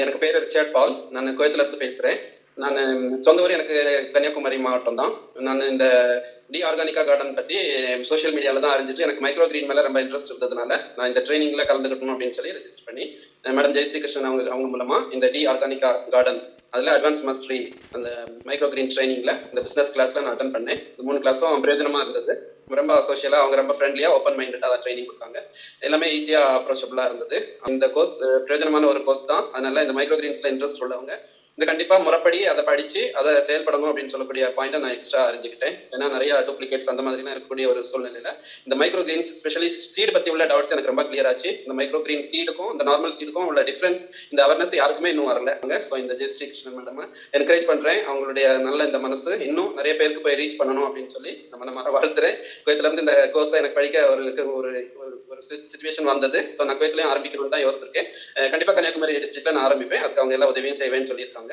எனக்கு பேர் ரிச்சர்ட் பால். நான் கோயத்துல இருந்து பேசுறேன். நான் சொந்த ஊர் எனக்கு கன்னியாகுமரி மாவட்டம் தான். நான் இந்த டி ஆர்கானிகா கார்டன் பத்தி சோஷியல் மீடியால தான் அறிஞ்சிட்டு எனக்கு மைக்ரோ கிரீன் மேல ரொம்ப இன்ட்ரெஸ்ட் இருந்ததுனால நான் இந்த ட்ரைனிங்ல கலந்துக்கணும் அப்படின்னு சொல்லி ரெஜிஸ்டர் பண்ணி மேடம் ஜெயஸ்ரீ கிருஷ்ணன் அவங்க மூலமா இந்த டி ஆர்கானிகா கார்டன் அதில் அட்வான்ஸ் மாஸ்டரி அந்த மைக்ரோ கிரீன் ட்ரைனிங்ல இந்த பிசினஸ் கிளாஸ்ல நான் அட்டன் பண்ணேன். 3 கிளாஸும் பிரயோஜனமா இருந்தது. ரொம்ப சோஷியலா அவங்க ரொம்ப ஃப்ரெண்ட்லியா ஓப்பன் மைண்டடா ட்ரைனிங் கொடுத்தாங்க. எல்லாமே ஈஸியா அப்ரோச்சபிளா இருந்தது. இந்த கோர்ஸ் பிரயோஜனமான ஒரு கோர்ஸ் தான். அதனால இந்த மைக்ரோ கிரீன்ஸ்ல இன்ட்ரெஸ்ட் உள்ளவங்க இந்த கண்டிப்பா முறைப்படி அதை படிச்சு அதை செயல்படணும் அப்படின்னு சொல்லக்கூடிய பாயிண்ட்டை நான் எக்ஸ்ட்ரா அறிஞ்சுக்கிட்டேன். ஏன்னா நிறைய டூப்ளிகேட்ஸ் அந்த மாதிரிலாம் இருக்கக்கூடிய ஒரு சூழ்நிலையில இந்த மைக்ரோ கிரீன்ஸ் ஸ்பெஷலி சீடு பத்தி உள்ள டவுட்ஸ் எனக்கு ரொம்ப கிளியர் ஆச்சு. இந்த மைக்ரோ கிரீன் சீடுக்கும் இந்த நார்மல் சீடுக்கும் உள்ள டிஃபரன்ஸ் இந்த அவேர்னஸ் யாருக்குமே இன்னும் வரல. ஸோ இந்த ஜெயஸ்ரீ கிருஷ்ணன் மேடம் என்கரேஜ் பண்றேன். அவங்களுடைய நல்ல இந்த மனசு இன்னும் நிறைய பேருக்கு போய் ரீச் பண்ணணும் அப்படின்னு சொல்லி நம்ம வாழ்த்துறேன். குவைத்துல இருந்து இந்த கோர்ஸை எனக்கு படிக்க ஒரு சிச்சுவேஷன் வந்தது. ஸோ நான் குவைத்திலையும் ஆரம்பிக்கணும்னு தான் யோசிச்சிருக்கேன். கண்டிப்பா கன்னியாகுமரி டிஸ்ட்ரிக்ட்ல நான் ஆரம்பிப்பேன். அதுக்கு அவங்க எல்லா உதவியும் செய்வேன்னு சொல்லியிருக்காங்க.